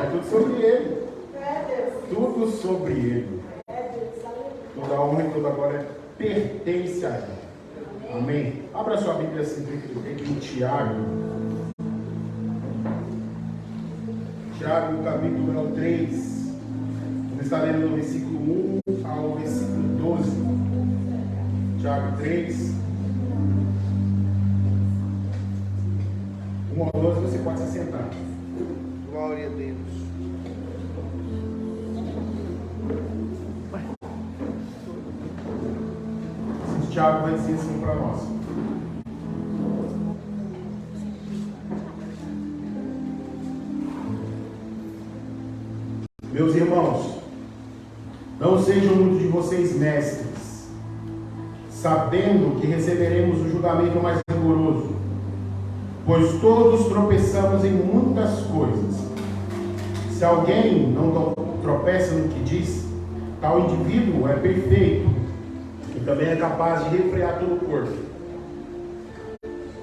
é tudo sobre ele. Tudo sobre ele. Toda a honra e toda a glória pertence a ele. Amém? Abra sua Bíblia assim, em Tiago. Tiago, capítulo 3. Vamos estar lendo do versículo 1 ao versículo 12. Tiago 3. 1 ao 12, você pode se sentar. Glória a Deus. Tiago vai dizer assim para nós. Meus irmãos, não sejam muitos de vocês mestres, sabendo que receberemos o julgamento mais rigoroso, pois todos tropeçamos em muitas coisas. Se alguém não tropeça no que diz, tal indivíduo é perfeito, e também é capaz de refrear todo o corpo.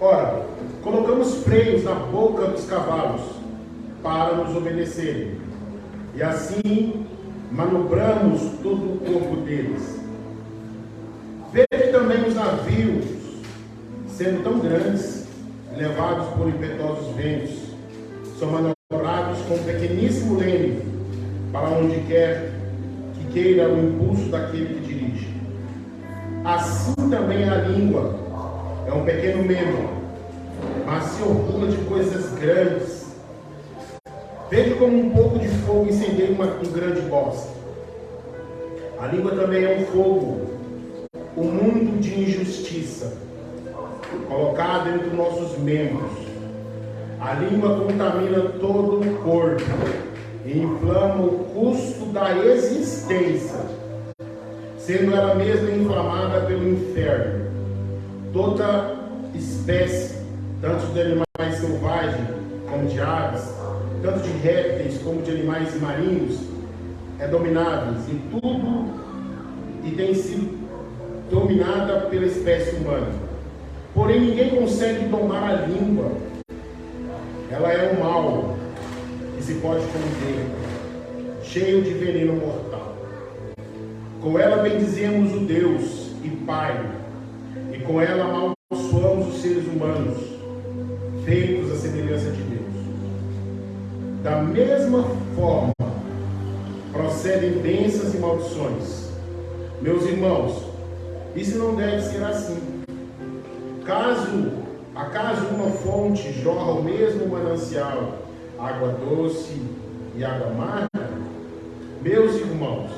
Ora, colocamos freios na boca dos cavalos para nos obedecerem, e assim manobramos todo o corpo deles. Vede também os navios, sendo tão grandes, levados por impetuosos ventos, são manobrados com um pequeníssimo leme, para onde quer que queira o impulso daquele que dirige. Assim também a língua é um pequeno membro, mas se orgulha de coisas grandes. Vede como um pouco de fogo incendeia um grande bosque. A língua também é um fogo, um mundo de injustiça, colocado entre nossos membros. A língua contamina todo o corpo e inflama o custo da existência, sendo ela mesma inflamada pelo inferno. Toda espécie, tanto de animais selvagens como de aves, tanto de répteis como de animais marinhos, é dominada e tem sido dominada pela espécie humana. Porém, ninguém consegue domar a língua. Ela é um mal que se pode conter, cheio de veneno mortal. Com ela bendizemos o Deus e Pai, e com ela amaldiçoamos os seres humanos, feitos à semelhança de Deus. Da mesma forma, procedem bênçãos e maldições. Meus irmãos, isso não deve ser assim. Acaso uma fonte jorra o mesmo manancial, água doce e água amarga? Meus irmãos,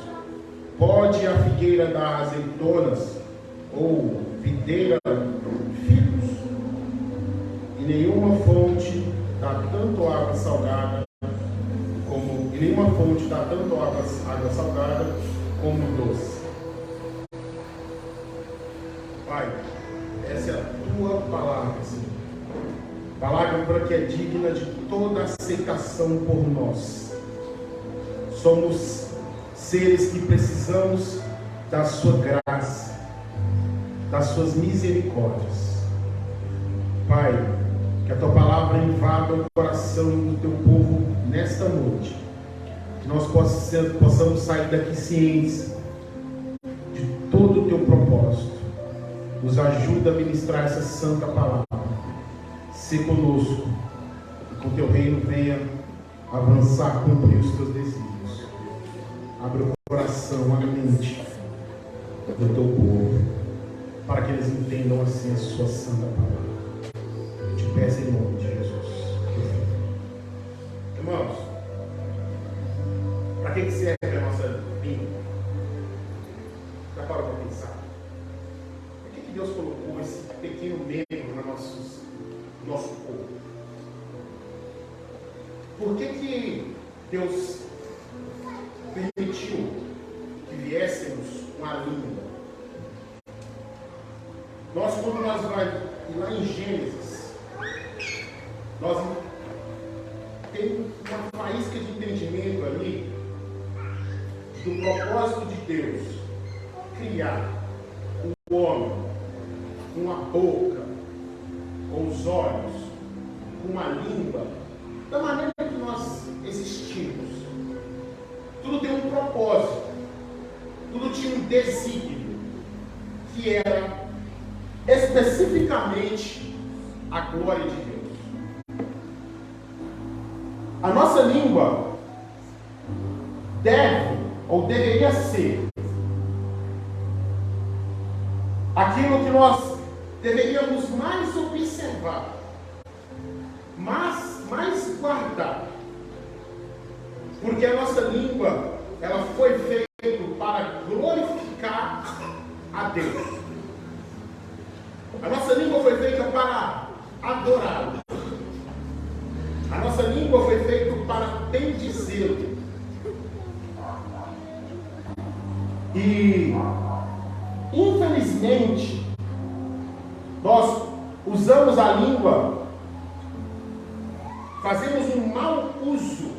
pode a figueira dar azeitonas ou videira figos? E nenhuma fonte dá tanto água salgada como doce. Pai, essa é a tua palavra, Senhor. Palavra que é digna de toda aceitação por nós. Somos seres que precisamos da sua graça, das suas misericórdias. Pai, que a tua palavra invada o coração do teu povo nesta noite. Que nós possamos sair daqui cientes de todo o teu propósito. Nos ajuda a ministrar essa santa palavra. Se conosco, que o teu reino venha avançar, cumprir os teus desígnios. Abre o coração, a mente do teu povo, para que eles entendam assim a sua santa palavra. Eu te peço em nome de Jesus. Irmãos, para que serve a nossa vida? Já parou para pensar? Por que Deus colocou esse pequeno membro no nosso corpo? Por que Deus permitiu que viéssemos com a língua? Quando nós vamos lá em Gênesis, nós temos uma faísca de entendimento ali do propósito de Deus criar o homem com a boca, com os olhos, com a língua, da maneira que nós existimos. desígnio, que era especificamente a glória de Deus. A nossa língua deve ou deveria ser aquilo que nós deveríamos mais observar, mais guardar, porque a nossa língua, ela foi feita para glorificar a Deus. A nossa língua foi feita para adorá-lo. A nossa língua foi feita para bendizê-lo. E, infelizmente, nós usamos a língua, fazemos um mau uso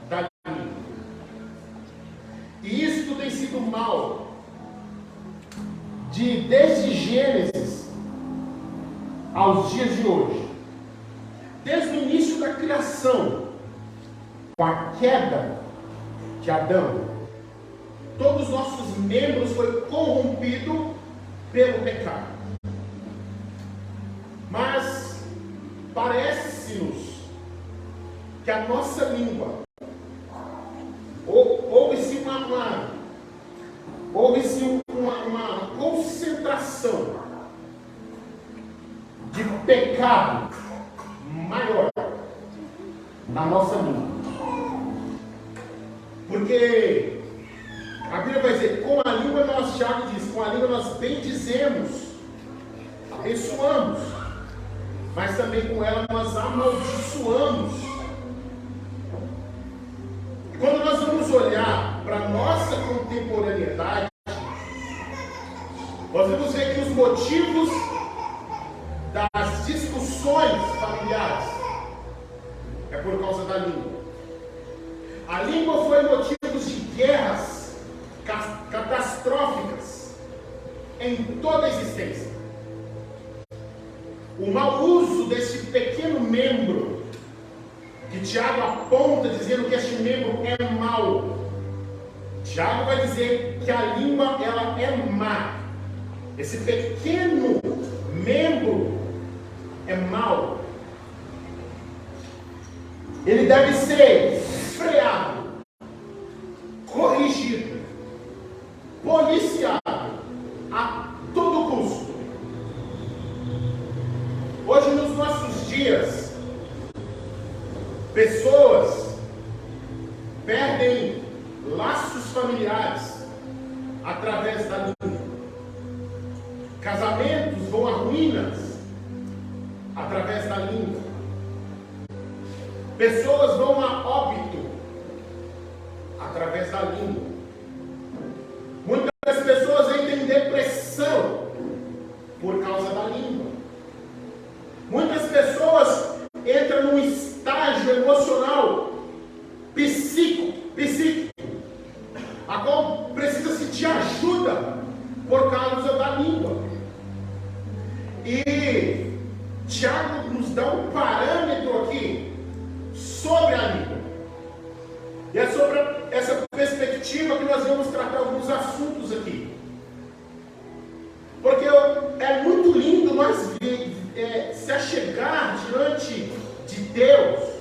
da língua. E isso tem sido mal desde Gênesis aos dias de hoje. Desde o início da criação, com a queda de Adão, todos os nossos membros foram corrompidos pelo pecado. Mas parece-nos que a nossa língua houve-se uma concentração de pecado maior na nossa língua. Porque a Bíblia vai dizer, com a língua nós, Tiago diz, com a língua nós bendizemos, abençoamos, mas também com ela nós amaldiçoamos. E quando nós vamos olhar para a nossa contemporaneidade, nós vamos ver que os motivos das discussões familiares é por causa da língua. A língua foi motivo de guerras catastróficas em toda a existência. O mau uso desse pequeno membro, que Tiago aponta dizendo que este membro é mau. Tiago vai dizer que a língua ela é má. Esse pequeno membro é mau. Ele deve ser freado, corrigido, policiado a todo custo. Hoje, nos nossos dias, pessoas perdem laços familiares através da língua. Casamentos vão a ruínas através da língua. Pessoas vão a óbito através da língua. Muitas pessoas entram em depressão por causa da língua. Muitas pessoas entram num estágio emocional psíquico, a qual precisa-se de ajuda por causa da língua. E Tiago nos dá um parâmetro aqui sobre a língua. E é sobre essa perspectiva que nós vamos tratar alguns assuntos aqui. Porque é muito lindo nós se achegar diante de Deus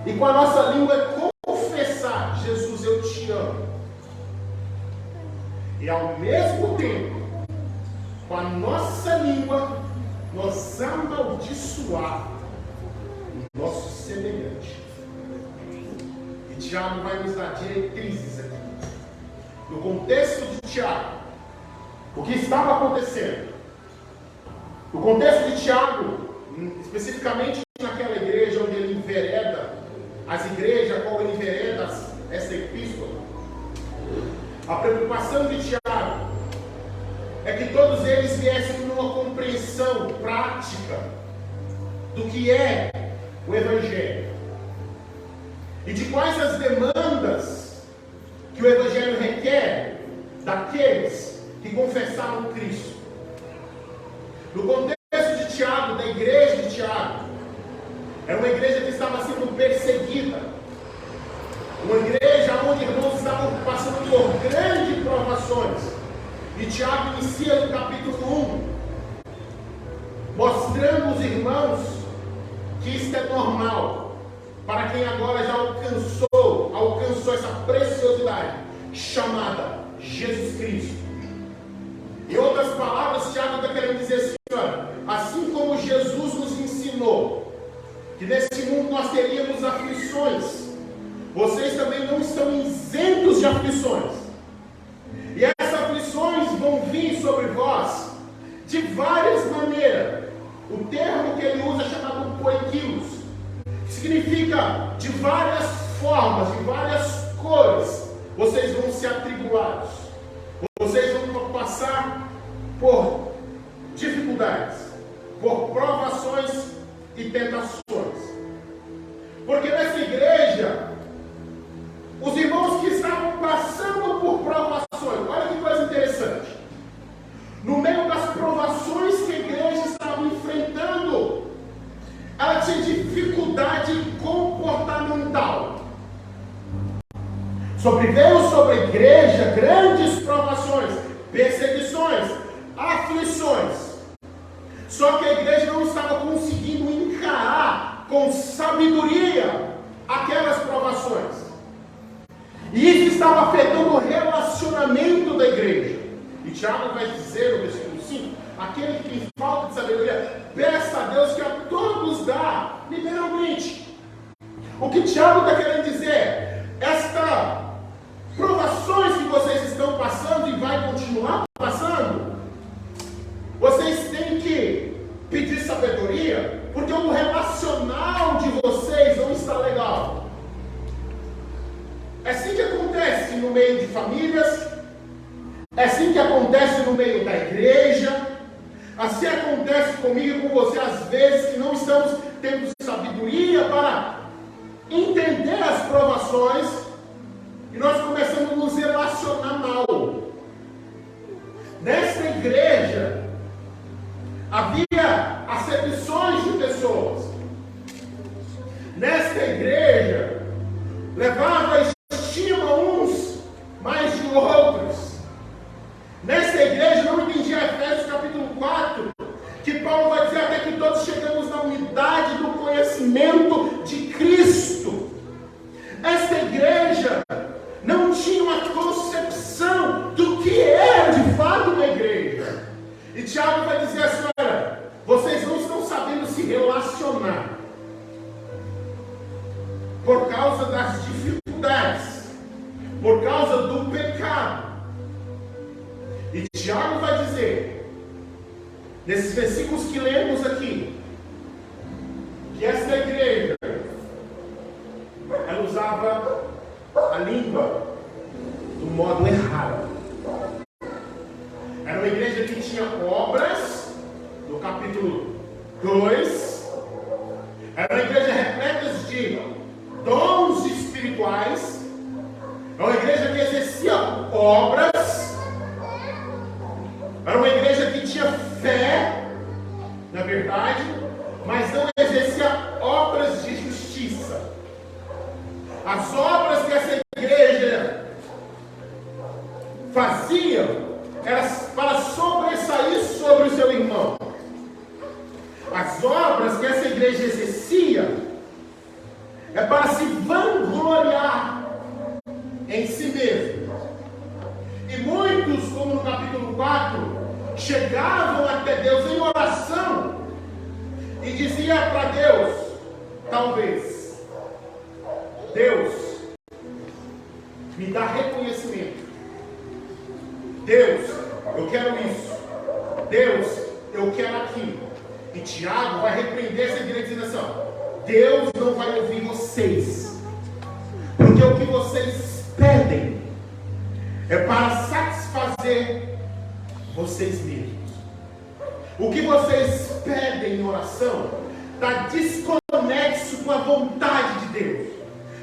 e com a nossa língua confessar: Jesus, eu te amo. E ao mesmo tempo, com a nossa língua, nós amaldiçoar o nosso semelhante. E Tiago vai nos dar diretrizes aqui. No contexto de Tiago, o que estava acontecendo? O contexto de Tiago, especificamente naquela igreja onde ele envereda, as igrejas a qual ele envereda essa epístola, a preocupação de Tiago é que todos eles viessem numa compreensão prática do que é o Evangelho e de quais as demandas que o Evangelho requer daqueles que confessaram Cristo. No contexto de Tiago, da igreja de Tiago, era uma igreja que estava sendo perseguida, uma igreja onde irmãos estavam passando por grande problema. E Tiago inicia no capítulo 1, mostrando aos irmãos que isto é normal, para quem agora já alcançou essa preciosidade, chamada Jesus Cristo. Em outras palavras, Tiago está querendo dizer assim, olha, assim como Jesus nos ensinou que nesse mundo nós teríamos aflições, vocês também não estão isentos de aflições. E essas aflições vão vir sobre vós de várias maneiras. O termo que ele usa é chamado poiquilos, que significa de várias formas, de várias cores. Vocês vão ser atribulados, vocês vão passar por dificuldades, por provações e tentações. Porque nessa igreja, os irmãos que estavam passando por provações, olha que coisa interessante, no meio das provações que a igreja estava enfrentando, ela tinha dificuldade comportamental. Sobreveio sobre a igreja grandes provações, perseguições, aflições. Só que a igreja não estava conseguindo encarar com sabedoria aquelas provações. E isso estava afetando o relacionamento da igreja. E Tiago vai dizer no versículo 5, aquele que tem falta de sabedoria, peça a Deus que a todos dá liberalmente. O que Tiago está querendo dizer? Estas provações que vocês estão passando e vai continuar passando, vocês têm que pedir sabedoria, porque o relacional de vocês não está legal. É assim que acontece no meio de famílias, é assim que acontece no meio da igreja, assim acontece comigo e com você, às vezes, que não estamos tendo sabedoria para entender as provações, e nós começamos a nos relacionar mal. Nesta igreja, havia acepções de pessoas. Nesta igreja, levava estima uns mais de outros. Nesta igreja, não entendia Efésios capítulo 4, que Paulo vai dizer até que todos chegamos na unidade do conhecimento de Cristo. Esta igreja não tinha uma concepção do que era de fato uma igreja. E Tiago vai dizer assim, olha, vocês não estão sabendo se relacionar por causa das dificuldades, por causa do pecado. E Tiago vai dizer, nesses versículos que lemos aqui, que esta igreja, ela usava a língua do modo errado. Era uma igreja que tinha obras, no capítulo 2, era uma igreja repleta de dons espirituais, era uma igreja que exercia obras, era uma igreja que tinha fé, na verdade, mas não exercia obras de justiça. As obras que essa igreja fazia era para sobressair sobre o seu irmão. As obras que essa igreja exercia é para se vangloriar em si mesmo. E muitos, como no capítulo 4, chegavam até Deus em oração e diziam para Deus, talvez, Deus, me dá reconhecimento. Deus, eu quero isso. Deus, eu quero aquilo. E Tiago vai repreender essa igreja dizendo assim, Deus não vai ouvir vocês, porque o que vocês pedem é para satisfazer vocês mesmos. O que vocês pedem em oração está desconexo com a vontade de Deus,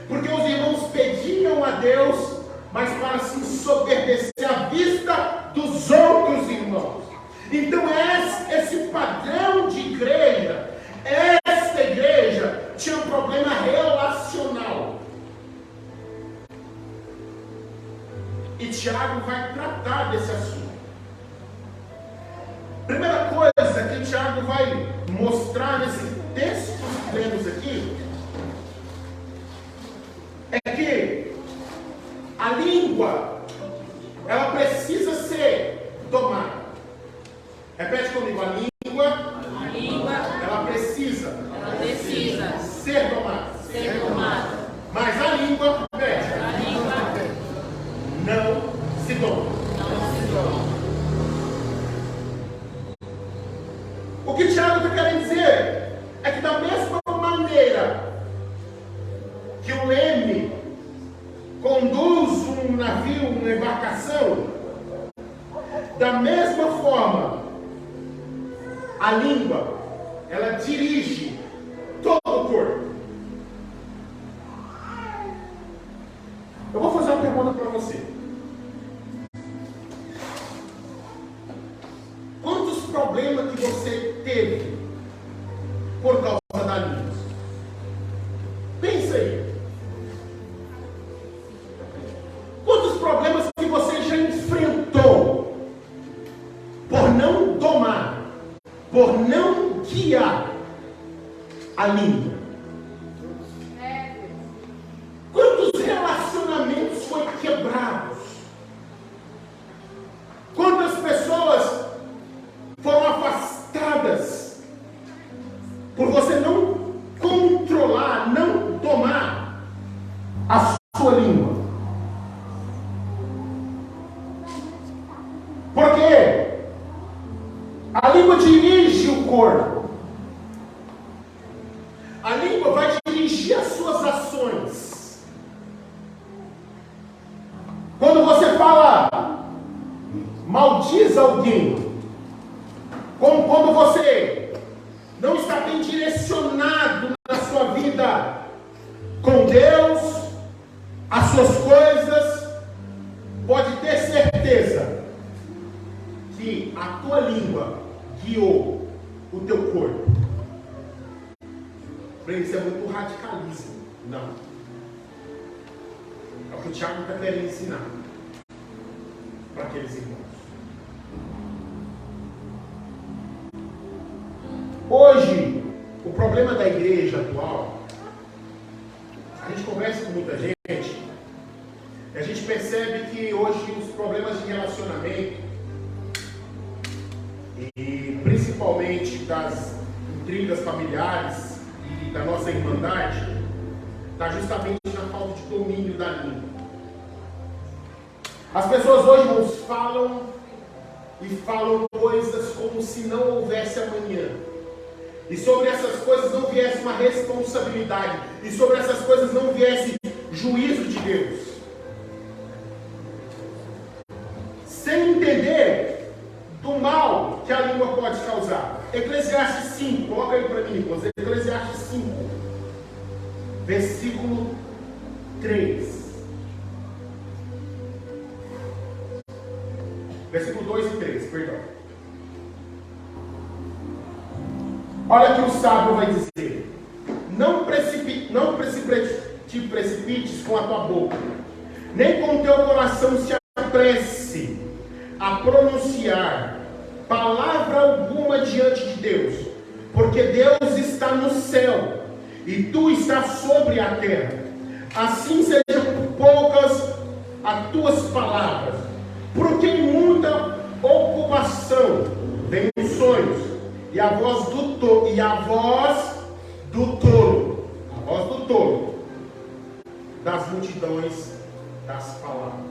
porque os irmãos pediam a Deus, mas para se ensoberbecer à vista dos outros irmãos. Então esse padrão de igreja, esta igreja tinha um problema relacional. E Tiago vai tratar desse assunto. Primeira coisa que o Tiago vai mostrar nesse texto que lemos aqui é que a língua, ela precisa ser domada. Repete comigo, a língua, ela precisa ser domada. Mas a língua, não se doma. O que o Tiago está querendo dizer é que da mesma maneira que o leme conduz um navio, uma embarcação, da mesma forma, a língua, ela dirige todo o corpo. Eu vou fazer uma pergunta para você. Quantos problemas que você teve por causa da língua? Pensa aí. Quantos problemas que você já enfrentou por não domar, por não guiar a língua? Quantos relacionamentos foram quebrados? Quantas pessoas foram afastadas por você não controlar, não domar a sua língua? Porque a língua dirige o corpo. A língua vai dirigir as suas ações. Quando você fala, maldiz alguém, como quando você não está bem direcionado na sua vida com Deus, as suas coisas, pode ter certeza que a tua língua guiou o teu corpo. Isso é muito radicalismo. Não. É o que o Tiago está querendo ensinar para aqueles irmãos. Hoje, o problema da igreja atual, a gente conversa com muita gente, e a gente percebe que hoje os problemas de relacionamento, e principalmente das intrigas familiares e da nossa irmandade, está justamente na falta de domínio da língua. As pessoas hoje nos falam e falam coisas como se não houvesse amanhã. E sobre essas coisas não viesse uma responsabilidade. E sobre essas coisas não viesse juízo de Deus. Sem entender do mal que a língua pode causar. Eclesiastes 5, coloca aí para mim, Nicolas. Eclesiastes 5, versículo 3. Versículo 2 e 3, perdão. Olha que o sábio vai dizer: não te precipites com a tua boca, nem com o teu coração se apresse a pronunciar palavra alguma diante de Deus, porque Deus está no céu e tu estás sobre a terra. Assim sejam poucas as tuas palavras, porque em muita ocupação vem os sonhos, e a voz do tolo, das multidões das palavras.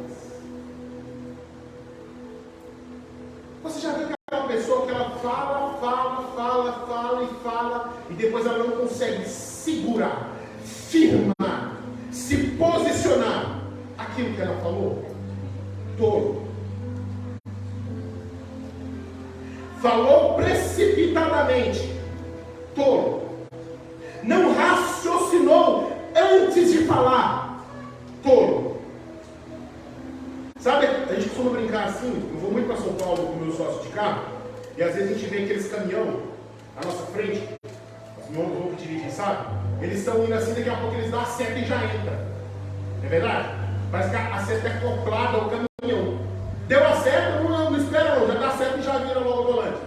Você já viu aquela pessoa que ela fala, e depois ela não consegue segurar, firmar, se posicionar aquilo que ela falou? Tolo. Falou precipitadamente. Tolo. Não raciocinou antes de falar. Tolo. Sabe, a gente costuma brincar assim. Eu vou muito para São Paulo com o meu sócio de carro, e às vezes a gente vê aqueles caminhão à nossa frente, os irmãos que dirigem, sabe? Eles estão indo assim, daqui a pouco eles dão a seta e já entra. É verdade? Parece que a seta é acoplada ao caminhão. Deu a seta, não espera não, já dá a seta e já vira logo o volante.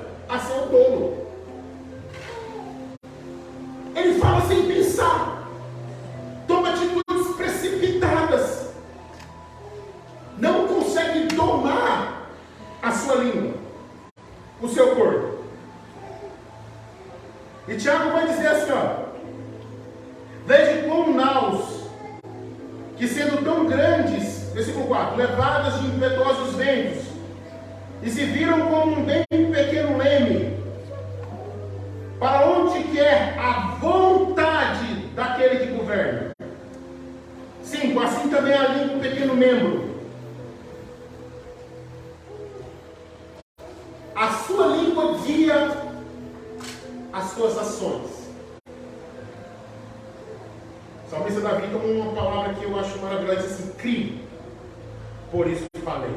que sendo tão grandes, versículo 4, levadas de impetuosos ventos, e se viram como um bem pequeno leme, para onde quer a vontade daquele que governa. 5. Assim também a língua um pequeno membro. A sua língua guia as suas ações. O salmista Davi toma uma palavra que eu acho maravilhosa, diz assim: crie, por isso falei.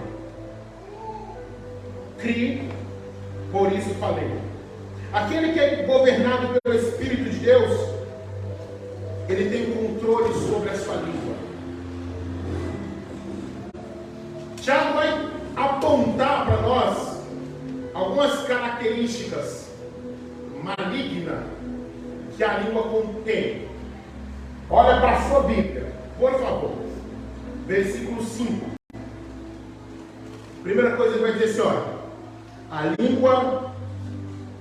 Crie, por isso falei. Aquele que é governado pelo Espírito de Deus, ele tem controle sobre a sua língua. Tiago vai apontar para nós algumas características malignas que a língua contém. Olha para a sua Bíblia, por favor. Versículo 5. Primeira coisa que vai dizer assim, olha. A língua,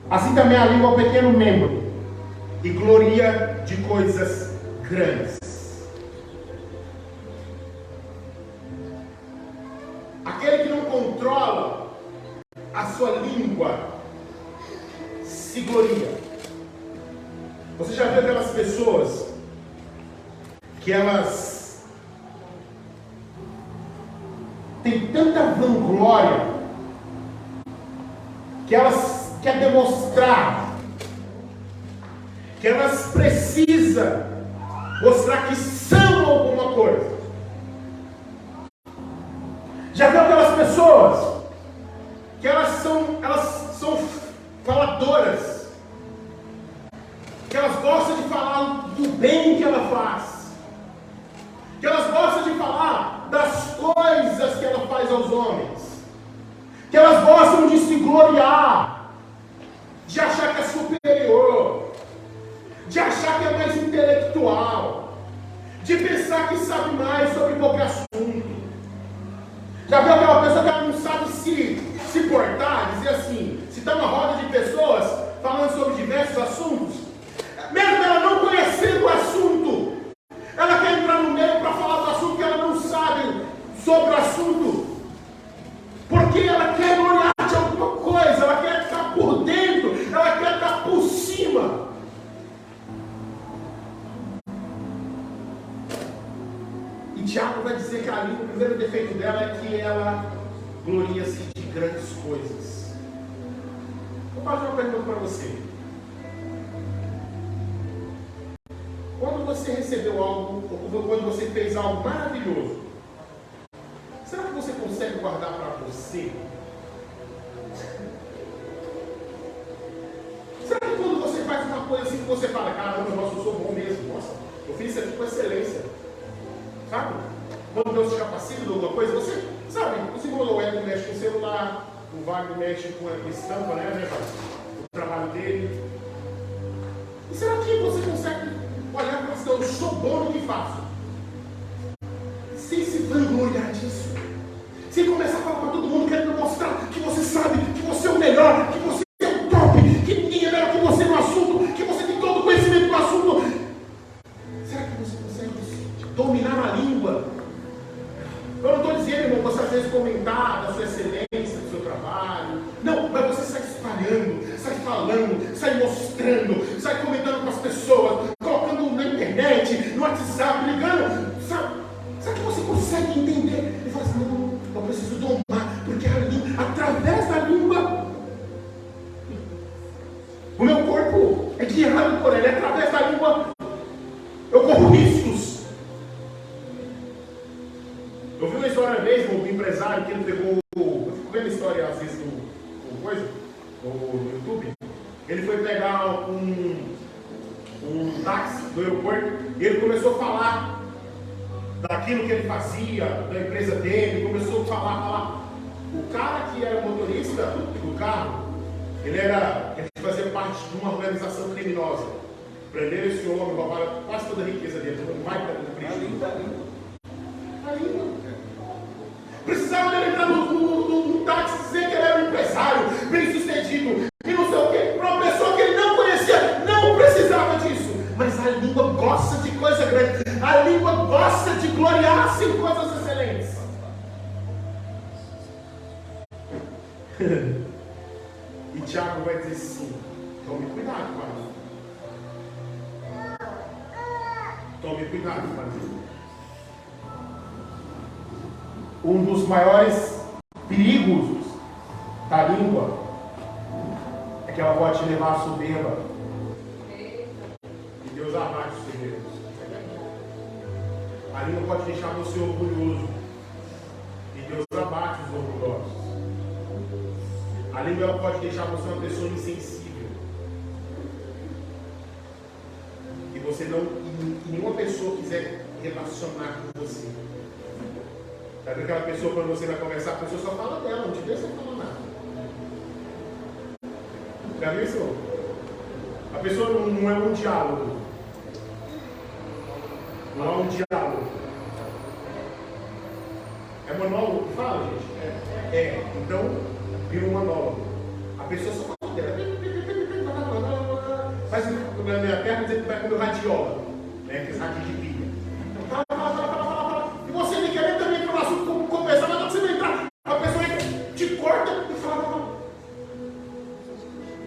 assim também a língua é um pequeno membro, e gloria de coisas grandes. Aquele que não controla a sua língua se gloria. Você já viu aquelas pessoas que elas têm tanta vanglória que elas querem demonstrar, que elas precisam mostrar que são alguma coisa. Já viu aquelas pessoas que elas são faladoras, que elas gostam de falar do bem que ela faz, que elas gostam de falar das coisas que ela faz aos homens, que elas gostam de se gloriar, de achar que é superior, de achar que é mais intelectual, de pensar que sabe mais sobre qualquer assunto. Já viu aquela pessoa que ela não sabe se portar, dizer assim, se está uma roda de pessoas falando sobre diversos assuntos, mesmo ela não conhecendo o assunto, ela quer entrar no meio para falar do assunto que ela não sabe sobre o assunto, porque ela quer olhar de alguma coisa, ela quer estar por dentro, ela quer estar por cima. E Tiago vai dizer que a língua, o primeiro defeito dela é que ela gloria-se de grandes coisas. Vou fazer uma pergunta para você. Quando você recebeu algo, ou quando você fez algo maravilhoso, será que você consegue guardar para você? Será que quando você faz uma coisa assim que você fala, caramba, nossa, eu sou bom mesmo, nossa, eu fiz isso aqui com excelência, sabe? Quando Deus te capacita de alguma coisa, você sabe, você falou, o Hélio mexe com o celular, o Wagner mexe com a estampa, né, o trabalho dele. E será que você consegue olhar para você, eu sou bom no que faço, sem se vangloriar disso, sem começar a falar para todo mundo, querendo mostrar que você sabe, que você é o melhor, que você é o top, que ninguém é melhor que você no assunto, que você tem todo o conhecimento no assunto? Será que você consegue dominar a língua? Eu não estou dizendo, irmão, você às vezes comentar da sua excelência, do seu trabalho, não, mas você sai espalhando, sai falando, sai mostrando, sai comentando com as pessoas, colocando na internet, no WhatsApp, ligando, sabe? Será que você consegue entender? E fala assim, não, eu preciso domar, porque a língua, através da língua, o meu corpo é guiado por ele, através da língua, eu corro riscos. Eu vi uma história mesmo, um empresário que ele pegou, eu fico vendo história às vezes no YouTube, ele foi pegar um táxi do aeroporto e ele começou a falar daquilo que ele fazia, da empresa dele, começou a falar. O cara que era motorista do carro, ele fazia parte de uma organização criminosa. Prenderam esse homem, roubaram quase toda a riqueza dele, não vai para o prejuízo. Precisava dele entrar no táxi, dizer que ele era um empresário bem sucedido e não sei o que, para uma pessoa que ele não conhecia, não precisava disso. Mas a língua gosta de coisa grande. A língua gosta de gloriar-se em coisas excelentes. E Tiago vai dizer assim: tome cuidado com ela. Tome cuidado com ela. Um dos maiores perigos da língua é que ela pode te levar à soberba. E Deus abate os soberbos. A língua pode deixar você orgulhoso. E Deus abate os orgulhosos. A língua ela pode deixar você uma pessoa insensível. E você não, e nenhuma pessoa quiser relacionar com você. Sabe aquela pessoa, quando você vai conversar, a pessoa só fala dela, não te deixa falar nada. Já viu isso? A pessoa não é um diálogo. Não é um diálogo. É monólogo que fala, gente? Então, vira um monólogo. A pessoa só fala dela. Faz na minha perna dizer que vai comer radiola. Né? Aqueles ratinhos de pilha. E você nem quer também para o assunto conversar, mas não você vai entrar. A pessoa te corta e fala.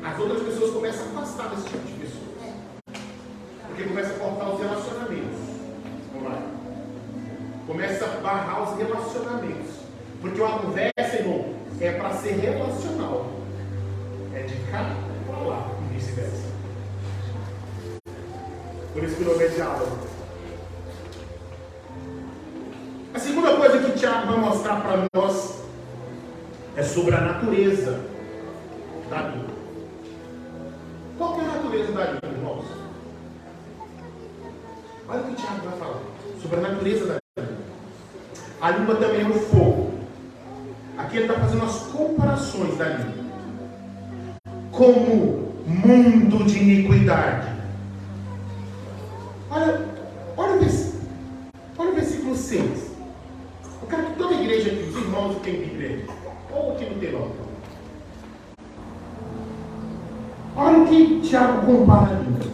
As outras pessoas começam a afastar desse tipo de pessoa. Porque começa a cortar os relacionamentos. Vamos lá. Começa a barrar os relacionamentos. Porque uma conversa, irmão, é para ser relacional. É de cá para lá e vice-versa. Por isso que o nome é diálogo. A segunda coisa que Tiago vai mostrar para nós é sobre a natureza da língua. Qual que é a natureza da língua, irmãos? Olha o que o Tiago vai falar sobre a natureza da língua. A língua também é um fogo. Aqui ele está fazendo as comparações da língua. Como mundo de iniquidade. Olha o versículo 6. Eu quero que toda igreja aqui, os irmãos que tem igreja, ou aqui no telão. Olha o que Tiago compara a língua.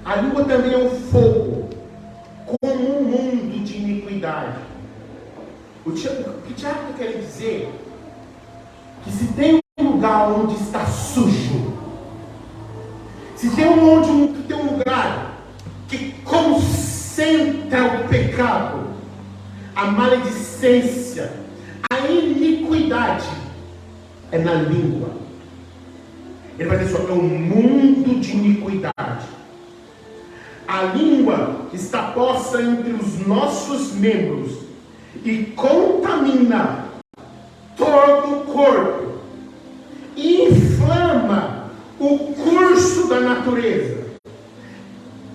A língua também é um fogo, como um mundo de iniquidade. O que Tiago quer dizer que se tem um lugar onde está sujo, se tem um lugar que concentra o pecado, a maledicência, a iniquidade, é na língua. Ele vai dizer só, é um mundo de iniquidade. A língua está posta entre os nossos membros e contamina todo o corpo, e inflama o curso da natureza,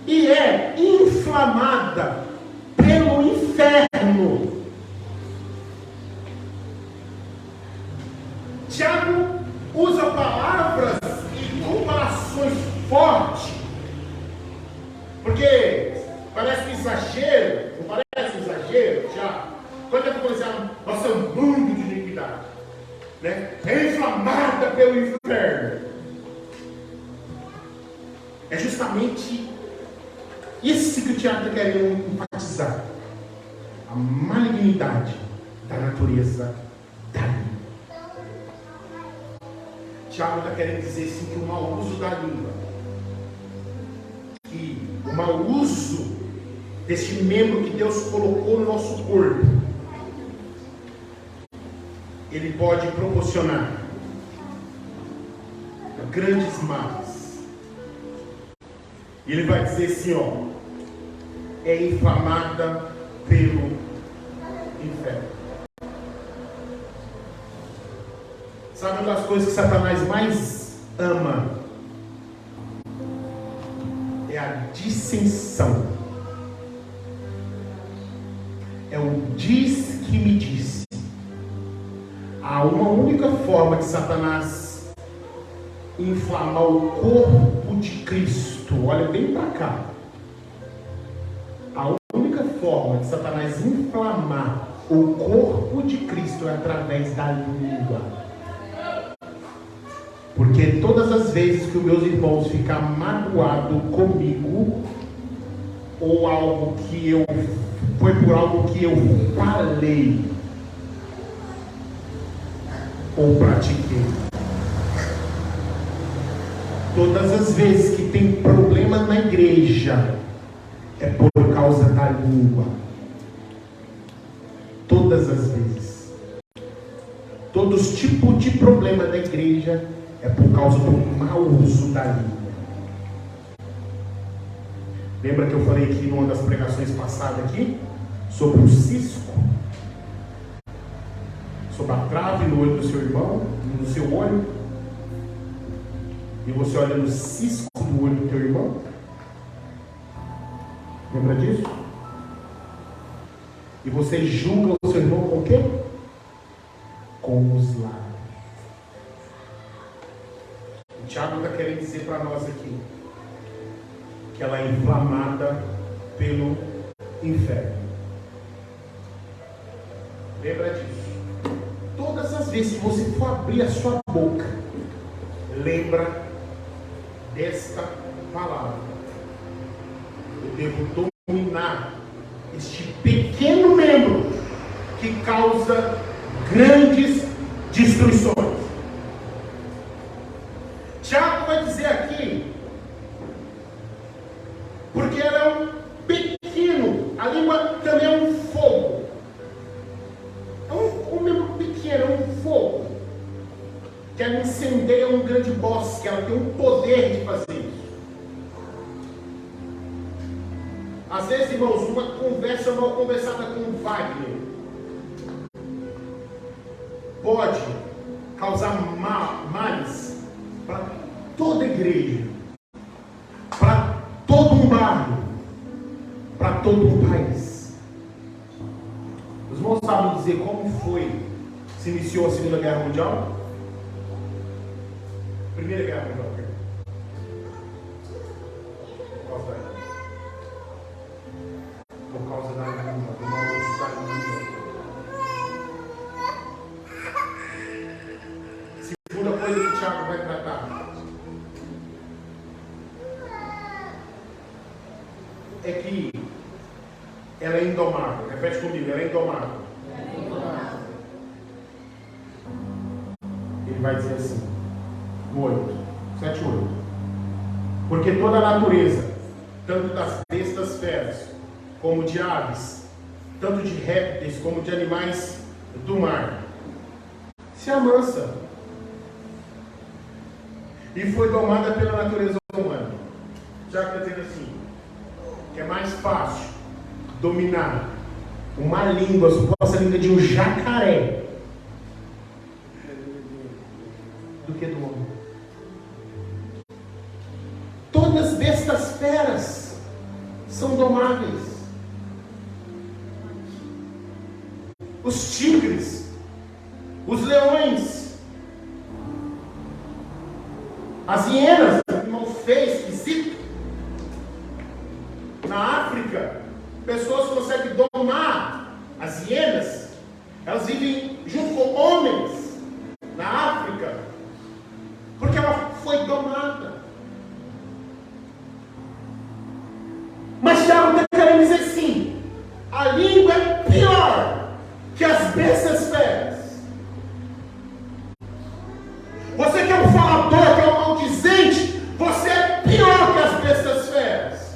e é inflamada pelo inferno. Tiago usa palavras e comparações fortes, porque parece um exagero, não parece um exagero, Tiago? Quando é que você fala, nossa, é um mundo de iniquidade, né? É inflamada pelo inferno. É justamente isso que o Tiago está querendo enfatizar. A malignidade da natureza da língua. Tiago está querendo dizer assim, que o mau uso da língua, que o mau uso deste membro que Deus colocou no nosso corpo, ele pode proporcionar grandes males. E ele vai dizer assim, ó, é inflamada pelo inferno. Sabe uma das coisas que Satanás mais ama? É a dissensão. É o diz que me disse. Há uma única forma de Satanás inflamar o corpo de Cristo. Olha bem para cá. A única forma de Satanás inflamar o corpo de Cristo é através da língua. Porque todas as vezes que os meus irmãos ficam magoados comigo, ou algo que eu foi por algo que eu falei ou pratiquei. Todas as vezes que tem problema na igreja, é por causa da língua. Todas as vezes. Todos os tipos de problema da igreja é por causa do mau uso da língua. Lembra que eu falei aqui numa das pregações passadas aqui? Sobre o cisco? Sobre a trave no olho do seu irmão, no seu olho? E você olha no cisco do olho do teu irmão? Lembra disso? E você julga o seu irmão com o quê? Com os lábios. O Tiago está querendo dizer para nós aqui que ela é inflamada pelo inferno. Lembra disso? Todas as vezes que você for abrir a sua boca, lembra desta palavra. Eu devo dominar este pequeno membro que causa grandes destruições. Tiago vai dizer aqui, porque ela é um pequeno, a língua também é um fogo. É um membro pequeno, é um fogo. Que ela incendeia um grande bosque, ela tem o poder de fazer isso. Às vezes, irmãos, uma conversa mal conversada com Wagner pode causar males para toda a igreja, para todo um bairro, para todo um país. Os irmãos sabem dizer como se iniciou a Segunda Guerra Mundial? Primeira Guerra Mundial. Por causa da língua, do mau uso da língua. Segunda coisa que o Tiago vai tratar é que ela é indomável. Repete comigo, ela é indomável. Ele vai dizer assim, no 8, 7, 8. Porque toda a natureza, tanto das bestas feras, como de aves, tanto de répteis como de animais do mar, se amansa e foi domada pela natureza humana. Já que está dizendo assim, que é mais fácil dominar uma língua, suposta língua de um jacaré, do que do homem. Todas estas feras são domáveis. Os tigres, os leões, as hienas, animal feio, esquisito. Na África, pessoas conseguem domar as hienas. Elas vivem junto com homens na África, porque ela foi domada. Mas Tiago está querendo dizer assim: a língua é pior que as bestas feras. Você que é um falador, que é um maldizente, você é pior que as bestas feras.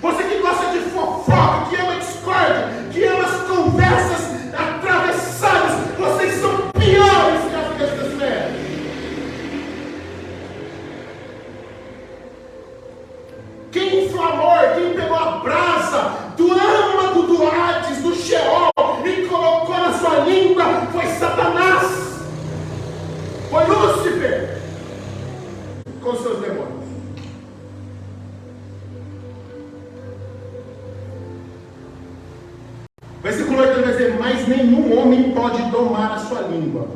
Você que gosta de fofoca, que ama discórdia, que ama as conversas atravessadas, vocês são piores que as bestas feras. Quem inflamou, quem pegou a brasa do âmago do Hades, do Sheol, e colocou na sua língua, foi Satanás, foi Lúcifer, com seus demônios. Versículo 8 vai dizer: mas nenhum homem pode domar a sua língua,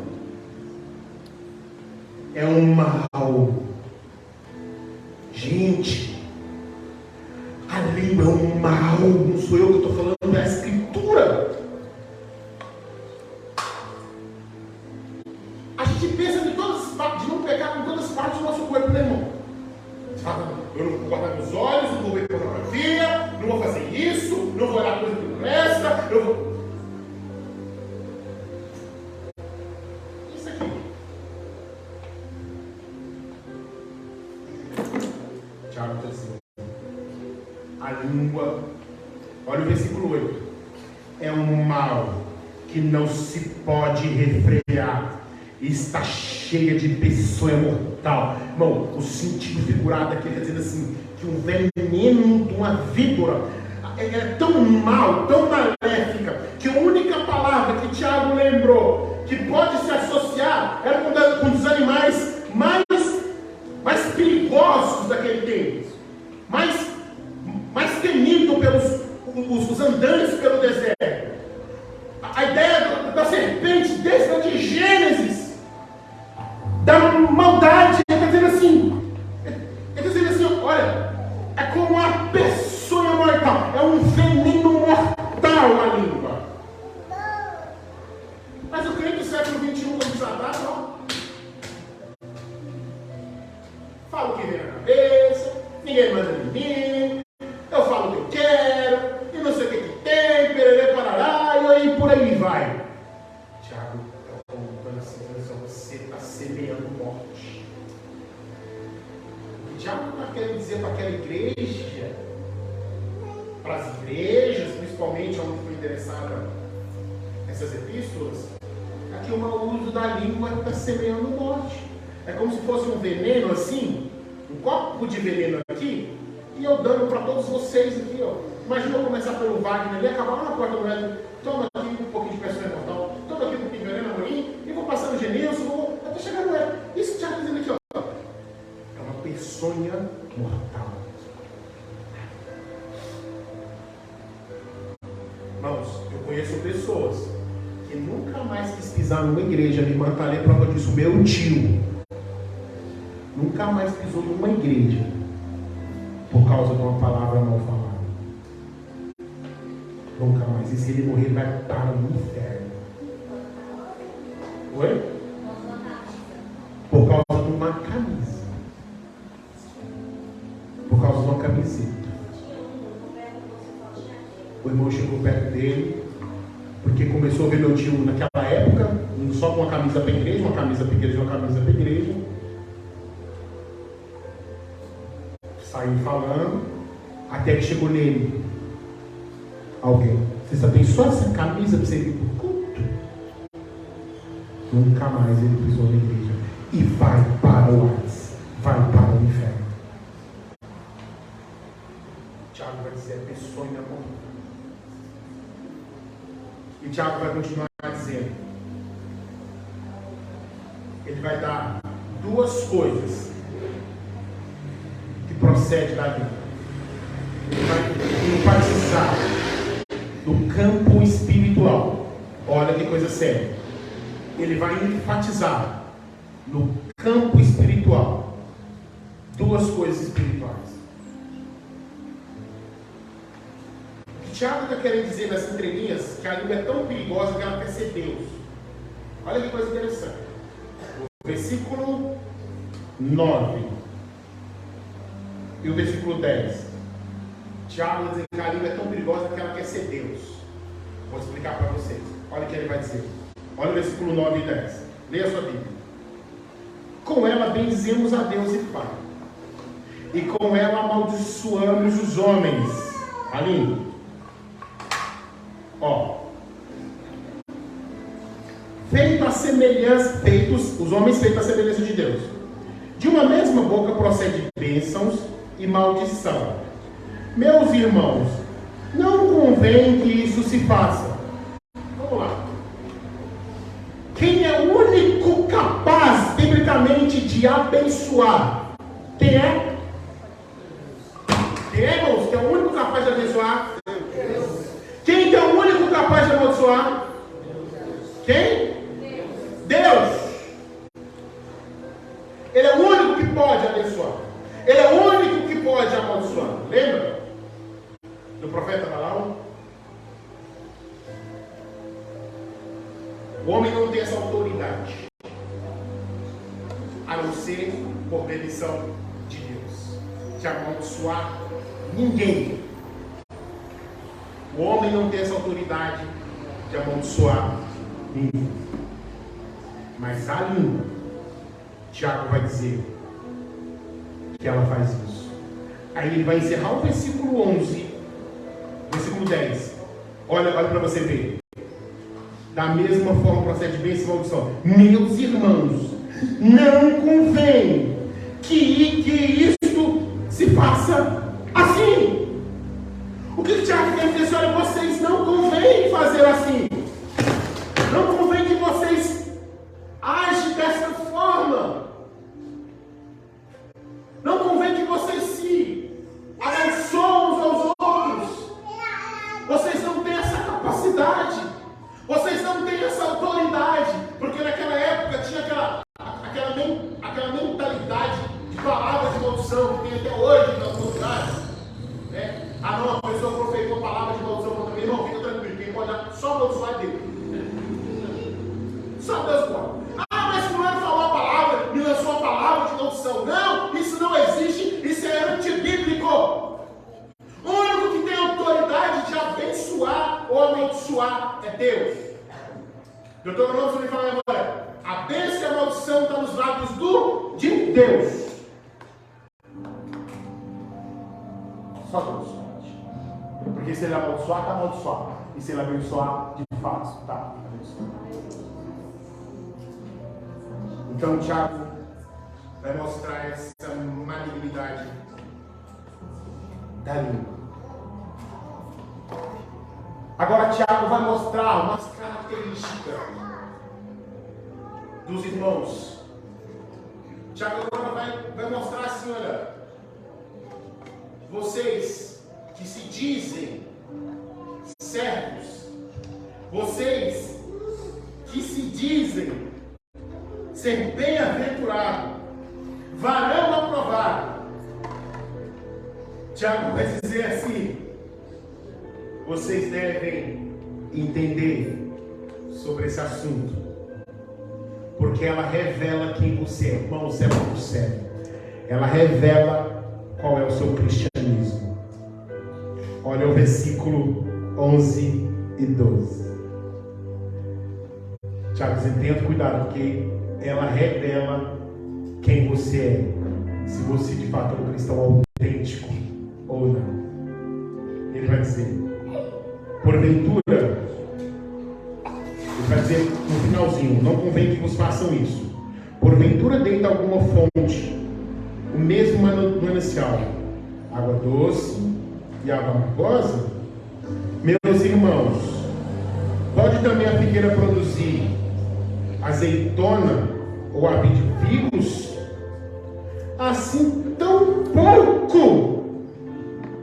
é um mal. Gente, a língua é um mal, não sou eu que estou falando, é a Escritura. A gente pensa de todas as partes, de não pecar com todas as partes do nosso corpo, né, irmão? Você fala, eu não vou guardar meus olhos, não vou ver pornografia, olhar coisa que não presta, eu vou... Isso aqui. Tiago está dizendo. A língua, olha o versículo 8. É um mal que não se pode refrear. Está cheia de peçonha mortal. Irmão, o sentido figurado aqui quer dizer assim, que um veneno de uma víbora é tão mal, tão maléfica, que a única palavra que Tiago lembrou que pode se associar era com os animais mais perigosos daquele tempo, mais temido pelos os andantes pelo deserto. A ideia da serpente desde lá de Gênesis, da maldade, ele está dizendo assim, olha, é como uma peçonha mortal, é um veneno mortal a língua. Mas o crente do século XXI, como Satanás, fala o que vem na cabeça, ninguém manda em mim, eu falo o que eu quero, e não sei o que tem, pererê, parará, e aí por aí vai. Tiago está contando assim, você está semeando morte. O que Tiago está querendo dizer para aquela igreja, para as igrejas, principalmente onde foi interessada essas epístolas, é que o mau uso da língua está semeando morte. É como se fosse um veneno assim, um copo de veneno aqui, e eu dando para todos vocês aqui, ó. Imagina eu começar pelo Wagner ali, acabar lá na porta do médico, toma aqui um pouquinho de peçonha mortal, toma aqui um pouquinho de veneno amorim, e vou passando o Genilson, vou até chegar no Hélio. Isso que já está dizendo aqui, ó. É uma peçonha mortal. Irmãos, eu conheço pessoas que nunca mais quis pisar numa igreja. Minha irmã está ali a prova disso, meu tio. Nunca mais pisou numa igreja por causa de uma palavra mal falada. Nunca mais. E se ele morrer, vai estar no inferno. Oi? Por causa de uma camisa. Por causa de uma camiseta. O irmão chegou perto dele, porque começou a ver meu tio naquela época, só com uma camisa para a igreja, uma camisa para a igreja, uma camisa para a igreja. Saiu falando, até que chegou nele alguém. Você só tem só essa camisa para você ir para o culto? Nunca mais ele pisou na igreja. E vai para o Hades, vai para o inferno. Tiago vai dizer, a pessoa ainda morreu. E Tiago vai continuar dizendo. Ele vai dar duas coisas que procede da língua. Ele vai enfatizar no campo espiritual. Olha que coisa séria. Ele vai enfatizar no campo espiritual duas coisas espirituais. O que Tiago está querendo dizer nas entrelinhas, que a língua é tão perigosa que ela quer ser Deus. Olha que coisa interessante. O versículo 9 e o versículo 10. Tiago diz que a língua é tão perigosa que ela quer ser Deus. Vou explicar para vocês. Olha o que ele vai dizer. Olha o versículo 9 e 10. Leia a sua Bíblia. Com ela bendizemos a Deus e Pai, e com ela amaldiçoamos os homens. A língua. Ó. Os homens feitos à semelhança de Deus. De uma mesma boca procede bênçãos e maldição. Meus irmãos, não convém que isso se faça. Vamos lá. Quem é o único capaz, biblicamente, de abençoar? Quem é? Quem é, irmãos? Quem é o único capaz de abençoar? Deus. Quem é o único capaz de amaldiçoar? Quem? Deus. Ele é o único que pode abençoar. Ele é o único que pode amaldiçoar. Lembra do profeta Balaão? O homem não tem essa autoridade, a não ser por permissão de Deus, de amaldiçoar ninguém. O homem não tem essa autoridade de amaldiçoar ninguém. Mas a língua, Tiago vai dizer que ela faz isso. Aí ele vai encerrar o versículo 11, versículo 10. Olha para você ver. Da mesma forma procede bênção e maldição. Meus irmãos, não convém que isto se faça assim. O que o Tiago quer dizer? Olha, vocês não convém fazer assim. Não convém que vocês agem dessa forma. Não convém que vocês se amaldiçoem uns aos outros. Vocês não têm essa capacidade. Vocês não têm essa autoridade. Porque naquela época tinha aquela mentalidade de palavra de maldição que tem até hoje na autoridade. Né? Ah não, a pessoa proferiu uma palavra de maldição contra mim. Não, fica tranquilo. Quem pode só amaldiçoar é Deus. Só Deus pode. Ah, mas fulano falou a palavra, me lançou a palavra de maldição. Não, isso não existe, isso é antibíblico. O único que tem autoridade de abençoar ou amaldiçoar é Deus. Deuteronômio me fala agora, a bênção e a maldição estão nos lábios de Deus. Só Deus. Porque se ele amaldiçoar, está amaldiçoado. E se ele abençoar, de fato, está abençoado. Então, Tiago vai mostrar essa malignidade da língua. Agora, Tiago vai mostrar umas características dos irmãos. Tiago agora vai mostrar assim, olha, vocês que se dizem servos, vocês que se dizem ser bem-aventurado, varão aprovado. Tiago vai dizer assim: vocês devem entender sobre esse assunto, porque ela revela quem você é. Irmãos, é muito sério. Ela revela qual é o seu cristianismo. Olha o versículo 11 e 12. Tiago diz: tenha cuidado, porque ela revela quem você é, se você de fato é um cristão autêntico ou não. Ele vai dizer, porventura, ele vai dizer no finalzinho, não convém que vos façam isso. Porventura deita alguma fonte, o mesmo manancial, água doce e água amargosa? Meus irmãos, pode também a figueira produzir azeitona ou árvore de figos? Assim tão pouco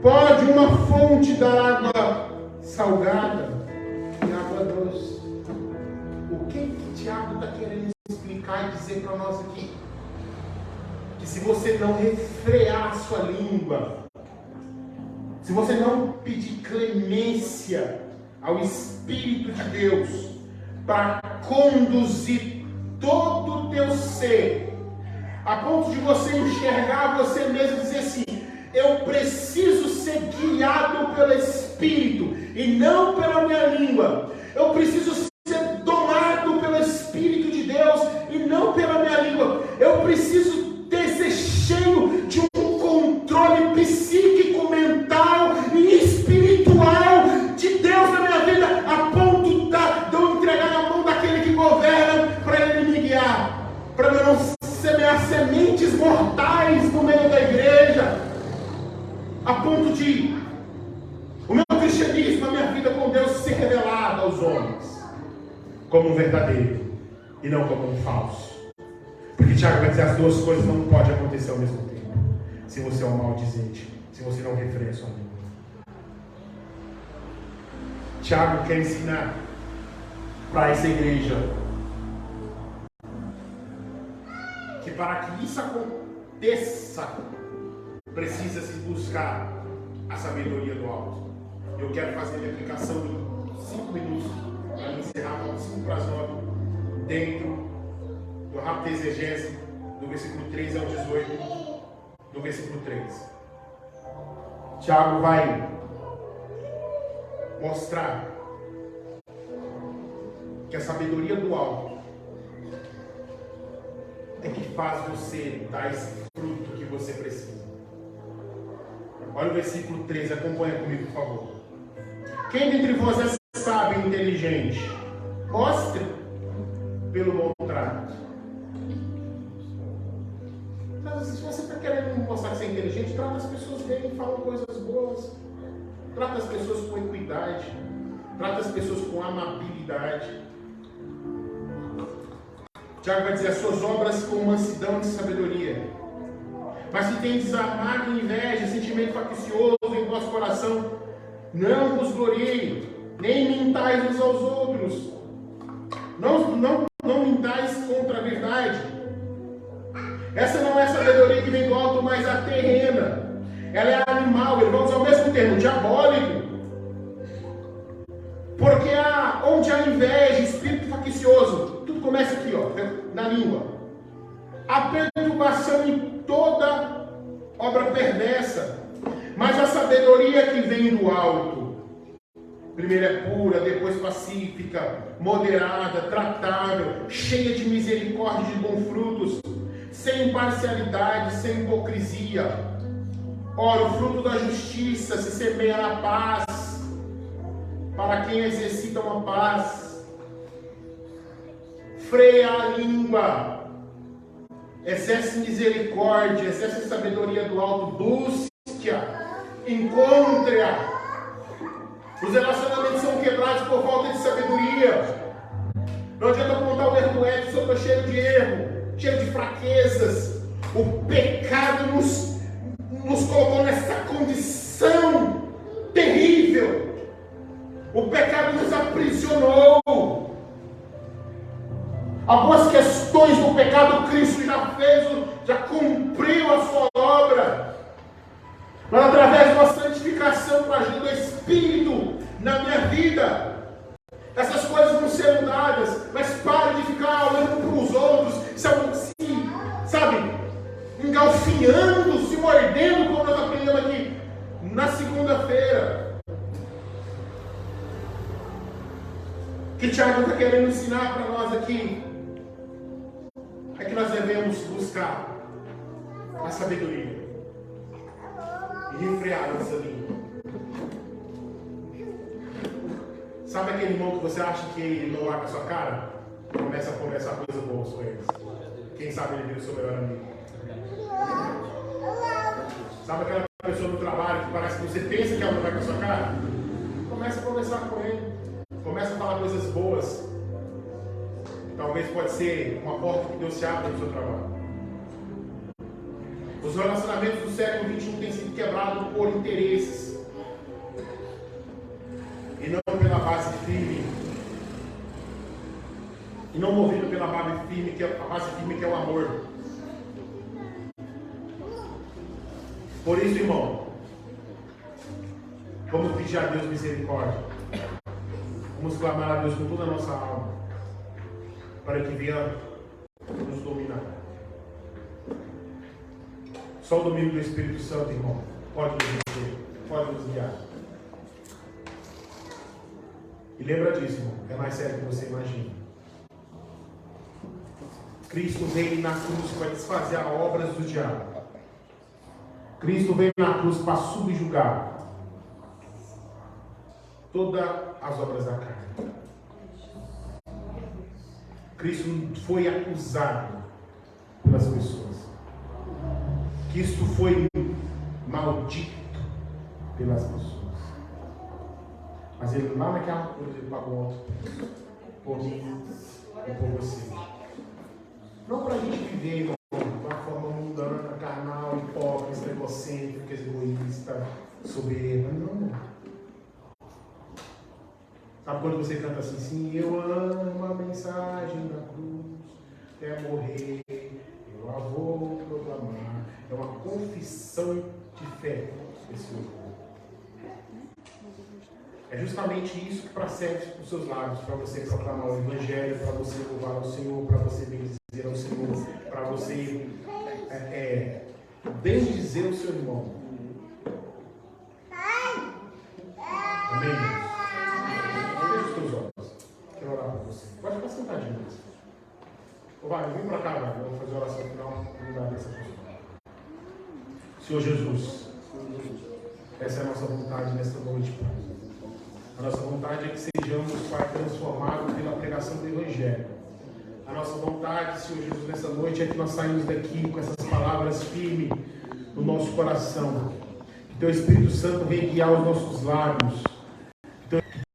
pode uma fonte dar água salgada e água doce. O que Tiago está querendo explicar e dizer para nós aqui? Que se você não refrear a sua língua, se você não pedir clemência ao Espírito de Deus para conduzir todo o teu ser, a ponto de você enxergar você mesmo e dizer assim: eu preciso ser guiado pelo Espírito e não pela minha língua. Eu preciso ser domado pelo Espírito de Deus e não pela minha língua. Eu preciso ser cheio de um controle psíquico, mental e espiritual de Deus na minha vida, a ponto de eu entregar na mão daquele que governa para ele me guiar, para eu não semear sementes mortais no meio da igreja, a ponto de o meu cristianismo, a minha vida com Deus ser revelada aos homens como um verdadeiro e não como um falso. Porque Tiago vai dizer, as duas coisas não podem acontecer ao mesmo tempo. Se você é um maldizente, se você não refreia sua língua. Tiago quer ensinar para essa igreja que para que isso aconteça, precisa se buscar a sabedoria do alto. Eu quero fazer a minha aplicação em 5 minutos, para encerrar com 5 para as 9, dentro do rápido exegese, do versículo 3 ao 18, do versículo 3. Tiago vai mostrar que a sabedoria do alto é que faz você dar esse fruto que você precisa. Olha o versículo 13, acompanha comigo, por favor. Quem dentre vós é sábio e inteligente? Mostre pelo bom trato. Mas se você está querendo mostrar que você é inteligente, trata as pessoas bem, fala coisas boas. Trata as pessoas com equidade. Trata as pessoas com amabilidade. Tiago vai dizer, as suas obras com mansidão e sabedoria. Mas se tem desamado, inveja, sentimento faccioso em vosso coração, não vos glorieie, nem mintais uns aos outros. Não mintais contra a verdade. Essa não é a sabedoria que vem do alto, mas a terrena. Ela é animal, ele vai usar o mesmo termo, diabólico. Porque onde há inveja, espírito faccioso, tudo começa aqui, ó, na língua. A perturbação em toda obra perversa. Mas a sabedoria que vem do alto, primeiro é pura, depois pacífica, moderada, tratável, cheia de misericórdia e de bons frutos, sem parcialidade, sem hipocrisia. Ora, o fruto da justiça se semeia na paz, para quem exercita uma paz. Freia a língua, exerce misericórdia, exerce sabedoria do alto, busque-a, encontre-a. Os relacionamentos são quebrados por falta de sabedoria. Não adianta apontar o erro do Edson, eu estou cheio de erro, cheio de fraquezas. O pecado nos colocou nessa condição terrível. O pecado nos aprisionou. Algumas questões do pecado Cristo já fez, já cumpriu a sua obra. Mas através de uma santificação com a ajuda do Espírito na minha vida, essas coisas vão ser mudadas. Mas pare de ficar olhando para os outros, sabe, engalfinhando, se mordendo, como nós aprendemos aqui na segunda-feira. Que Tiago está querendo ensinar para nós aqui é que nós devemos buscar a sabedoria e refrear a nossa língua. Sabe aquele irmão que você acha que ele não larga a sua cara? Começa a conversar coisas boas com eles. Quem sabe ele vira o seu melhor amigo. Sabe aquela pessoa no trabalho que parece que você pensa que ela não vai com a sua cara? Começa a conversar com ele. Começa a falar coisas boas. Talvez pode ser uma porta que Deus se abre no seu trabalho. Os relacionamentos do século XXI têm sido quebrados por interesses e não pela base firme, e não movido pela base firme que é o amor. Por isso, irmão, vamos pedir a Deus misericórdia. Vamos clamar a Deus com toda a nossa alma, para que venha nos dominar. Só o domínio do Espírito Santo, irmão, pode nos vencer, pode nos guiar. E lembra disso, irmão, é mais sério do que você imagina. Cristo veio na cruz para desfazer as obras do diabo. Cristo veio na cruz para subjugar todas as obras da carne. Cristo foi acusado pelas pessoas. Cristo foi maldito pelas pessoas. Mas ele lá naquela cruz ele pagou por mim e por você. Não para a gente viver, irmão, de uma forma mundana, carnal, hipócrita, egocêntrica, egoísta, soberba. Não. Sabe quando você canta assim, sim, eu amo a mensagem da cruz, até morrer, eu a vou proclamar. É uma confissão de fé desse louvor. É justamente isso que procede dos seus lábios, para você proclamar o Evangelho, para você louvar ao Senhor, para você bendizer ao Senhor, para você bendizer o seu irmão. Amém? Vai, vem para cá, vai. Eu vou fazer a oração final. Obrigado dessa pessoa. Senhor Jesus, essa é a nossa vontade nesta noite, Pai. A nossa vontade é que sejamos, Pai, transformados pela pregação do Evangelho. A nossa vontade, Senhor Jesus, nessa noite é que nós saímos daqui com essas palavras firmes no nosso coração. Que Teu Espírito Santo venha guiar os nossos lábios.